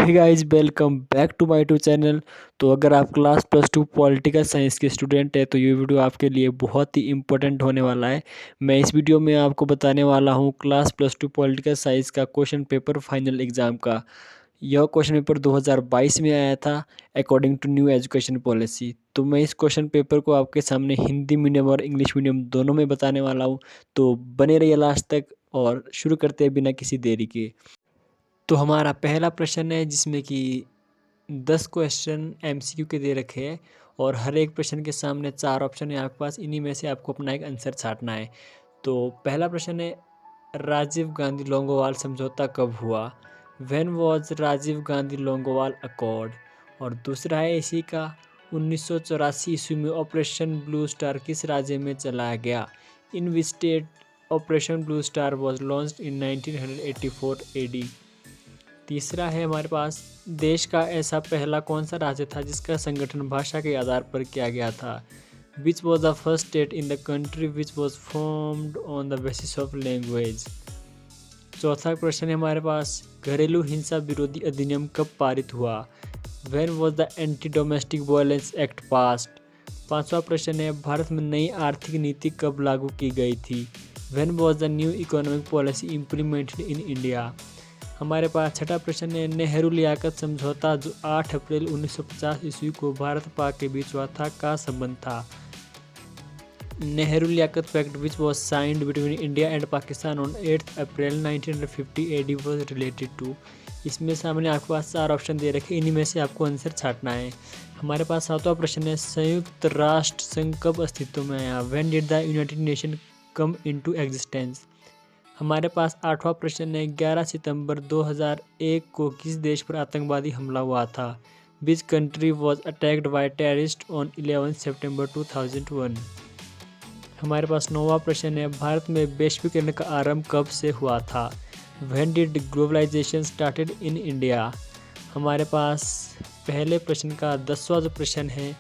Hey guys, welcome back to my YouTube channel. तो अगर आप क्लास +2 पॉलिटिकल साइंस के स्टूडेंट हैं तो ये वीडियो आपके लिए बहुत ही इम्पोर्टेंट होने वाला है। मैं इस वीडियो में आपको बताने वाला हूँ क्लास +2 पॉलिटिकल साइंस का क्वेश्चन पेपर फाइनल एग्ज़ाम का। यह क्वेश्चन पेपर 2022 में आया था according to new education policy. तो मैं इस क्वेश्चन पेपर को आपके सामने हिंदी मीडियम और इंग्लिश मीडियम दोनों में बताने वाला हूँ। तो बने रहिए लास्ट तक और शुरू करते हैं बिना किसी देरी के। तो हमारा पहला प्रश्न है जिसमें कि 10 क्वेश्चन एमसीक्यू के दे रखे हैं और हर एक प्रश्न के सामने 4 ऑप्शन है आपके पास। इन्हीं में से आपको अपना एक आंसर छांटना है। तो पहला प्रश्न है, राजीव गांधी लोंगोवाल समझौता कब हुआ? When was Rajiv Gandhi Longowal accord? और दूसरा है इसी का, 1984 ईस्वी में ऑपरेशन ब्लू स्टार किस राज्य में चलाया गया? In which state operation blue star was launched in 1984 AD? तीसरा है हमारे पास, देश का ऐसा पहला कौन सा राज्य था जिसका संगठन भाषा के आधार पर किया गया था? Which was the first state in the country which was formed on the basis of language? चौथा प्रश्न है हमारे पास, घरेलू हिंसा विरोधी अधिनियम कब पारित हुआ? When was the anti domestic violence act passed? पांचवा प्रश्न है, भारत में नई आर्थिक नीति कब लागू की गई थी? When was the new economic policy implemented in India? हमारे पास छठा प्रश्न है, नेहरू लियाकत समझौता जो 8 अप्रैल 1950 ईस्वी को भारत पाक के बीच हुआ था का संबंध था? Nehru Liaquat pact which was signed between India and Pakistan on 8 April 1950 AD was related to? इसमें सामने आपके पास 4 ऑप्शन दे रखे, इन्हीं में से आपको आंसर छांटना है। हमारे पास सातवां प्रश्न है, संयुक्त राष्ट्र संघ कब अस्तित्व में आया? When did the United nation come into existence? हमारे पास आठवां प्रश्न है, 11 सितंबर 2001 को किस देश पर आतंकवादी हमला हुआ था? Which country was attacked by terrorist on 11 सितंबर 2001? हमारे पास नौवां प्रश्न है, भारत में वैश्वीकरण का आरंभ कब से हुआ था? When did globalisation started in India? हमारे पास पहले प्रश्न का 10वां जो प्रश्न है,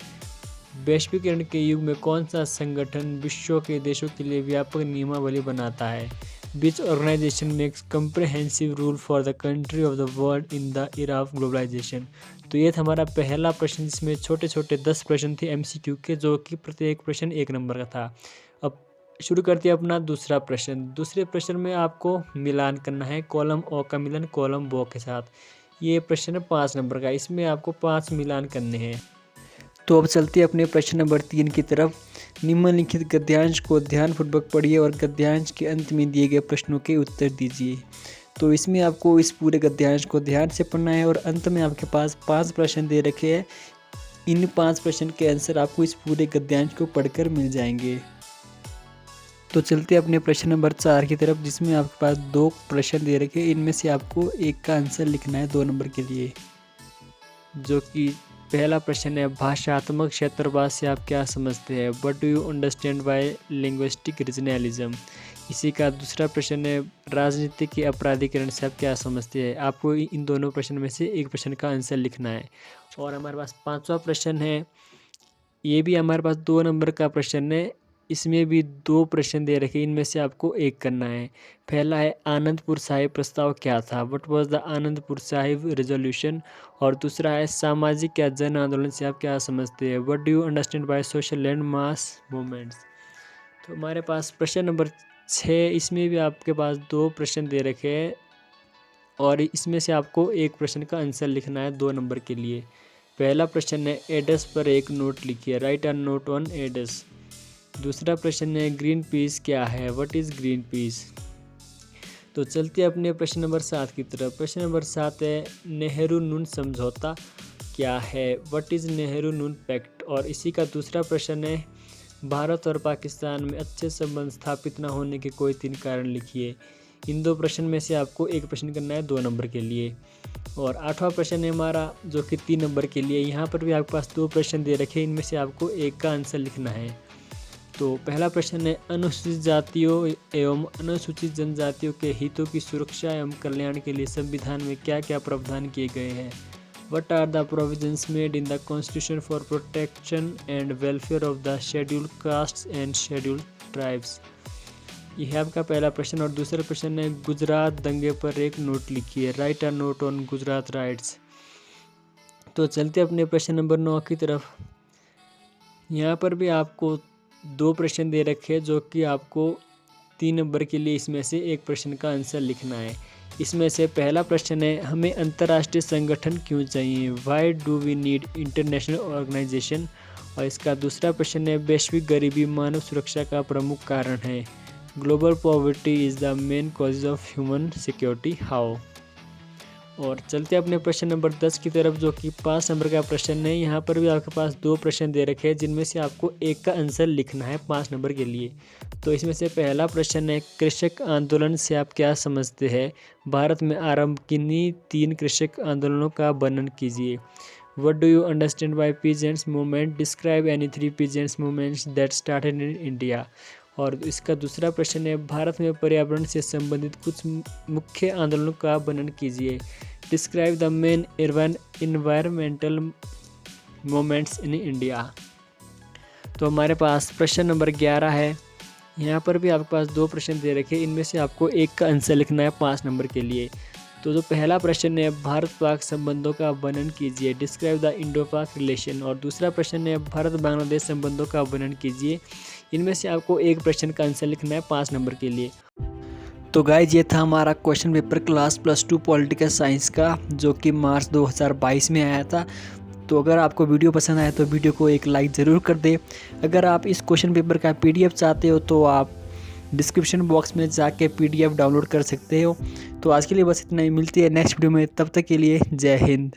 वैश्वीकरण के युग में कौन सा संगठन विश्व के देशों के लिए व्यापक नियमावली बनाता है? Which organization makes comprehensive rule for the country of the world in the era of globalization? तो ये था हमारा पहला प्रश्न जिसमें छोटे छोटे 10 प्रश्न थे एमसीक्यू के, जो कि प्रत्येक प्रश्न 1 नंबर का था। अब शुरू करते हैं अपना दूसरा प्रश्न। दूसरे प्रश्न में आपको मिलान करना है, कॉलम ओ का मिलन कॉलम बो के साथ। ये प्रश्न 5 नंबर का, इसमें आपको 5 मिलान करने हैं। तो अब चलते हैं अपने प्रश्न नंबर 3 की तरफ। निम्नलिखित गद्यांश को ध्यानपूर्वक पढ़िए और गद्यांश के अंत में दिए गए प्रश्नों के उत्तर दीजिए। तो इसमें आपको इस पूरे गद्यांश को ध्यान से पढ़ना है और अंत में आपके पास 5 प्रश्न दे रखे हैं। इन 5 प्रश्न के आंसर आपको इस पूरे गद्यांश को पढ़कर मिल जाएंगे। तो चलते हैं अपने प्रश्न नंबर 4 की तरफ, जिसमें आपके पास 2 प्रश्न दे रखे हैं। इनमें से आपको एक का आंसर लिखना है 2 नंबर के लिए, जो कि पहला प्रश्न है, भाषात्मक क्षेत्रवाद से आप क्या समझते हैं? What do you understand by linguistic regionalism? इसी का दूसरा प्रश्न है, राजनीति के अपराधीकरण से आप क्या समझते हैं? आपको इन दोनों प्रश्न में से एक प्रश्न का आंसर लिखना है। और हमारे पास 5वां प्रश्न है, ये भी हमारे पास 2 नंबर का प्रश्न है। इसमें भी 2 प्रश्न दे रखे, इनमें से आपको एक करना है। पहला है, आनंदपुर साहिब प्रस्ताव क्या था? What was the Anandpur Sahib resolution? और दूसरा है, सामाजिक या जन आंदोलन से आप क्या समझते हैं? What do you understand by social and mass movements? तो हमारे पास प्रश्न नंबर 6, इसमें भी आपके पास 2 प्रश्न दे रखे हैं और इसमें से आपको एक प्रश्न का आंसर लिखना है 2 नंबर के लिए। पहला प्रश्न है, एड्स पर एक नोट लिखिए, write a note on AIDS. दूसरा प्रश्न है, ग्रीन पीस क्या है? What is Greenpeace? तो चलते हैं अपने प्रश्न नंबर 7 की तरफ। प्रश्न नंबर 7 है, नेहरू नून समझौता क्या है? What is Nehru Noon pact? और इसी का दूसरा प्रश्न है, भारत और पाकिस्तान में अच्छे संबंध स्थापित न होने के कोई 3 कारण लिखिए। इन 2 प्रश्न में से आपको एक प्रश्न करना है 2 नंबर के लिए। और 8वां प्रश्न है हमारा, जो कि 3 नंबर के लिए। यहाँ पर भी आपके पास 2 प्रश्न दे रखे, इनमें से आपको एक का आंसर लिखना है। तो पहला प्रश्न है, अनुसूचित जातियों एवं अनुसूचित जनजातियों के हितों की सुरक्षा एवं कल्याण के लिए संविधान में क्या क्या प्रावधान किए गए हैं? What are the provisions made in the Constitution for protection and welfare of the scheduled castes and scheduled tribes? यह है आपका पहला प्रश्न। और दूसरा प्रश्न है, गुजरात दंगे पर एक नोट लिखिए, write a note on Gujarat rights. तो चलते अपने प्रश्न नंबर 9 की तरफ। यहाँ पर भी आपको 2 प्रश्न दे रखे हैं, जो कि आपको 3 नंबर के लिए इसमें से एक प्रश्न का आंसर लिखना है। इसमें से पहला प्रश्न है, हमें अंतर्राष्ट्रीय संगठन क्यों चाहिए? Why do we need international organisation? और इसका दूसरा प्रश्न है, वैश्विक गरीबी मानव सुरक्षा का प्रमुख कारण है। Global poverty is the main cause of human security, how? और चलते अपने प्रश्न नंबर 10 की तरफ, जो कि 5 नंबर का प्रश्न है। यहाँ पर भी आपके पास 2 प्रश्न दे रखे हैं, जिनमें से आपको एक का आंसर लिखना है 5 नंबर के लिए। तो इसमें से पहला प्रश्न है, कृषक आंदोलन से आप क्या समझते हैं? भारत में आरंभ किन्हीं 3 कृषक आंदोलनों का वर्णन कीजिए। What do you understand by peasants movement? Describe any 3 peasants movements that started in India. और इसका दूसरा प्रश्न है, भारत में पर्यावरण से संबंधित कुछ मुख्य आंदोलनों का वर्णन कीजिए। Describe the main environmental movements in India. तो हमारे पास प्रश्न नंबर 11 है। यहाँ पर भी आपके पास 2 प्रश्न दे रखे, इनमें से आपको एक का आंसर लिखना है 5 नंबर के लिए। तो जो पहला प्रश्न है, भारत पाक संबंधों का वर्णन कीजिए। डिस्क्राइब द इंडो पाक रिलेशन। और दूसरा प्रश्न है, भारत बांग्लादेश संबंधों का वर्णन कीजिए। इनमें से आपको एक प्रश्न का आंसर लिखना है 5 नंबर के लिए। तो गाइज, ये था हमारा question paper class +2 political science का, जो कि मार्च 2022 में आया था। तो अगर आपको वीडियो पसंद आए तो वीडियो को एक लाइक ज़रूर कर दें। अगर आप इस क्वेश्चन पेपर का PDF चाहते हो तो आप डिस्क्रिप्शन बॉक्स में जाके PDF डाउनलोड कर सकते हो। तो आज के लिए बस इतना ही, मिलती है नेक्स्ट वीडियो में, तब तक के लिए जय हिंद।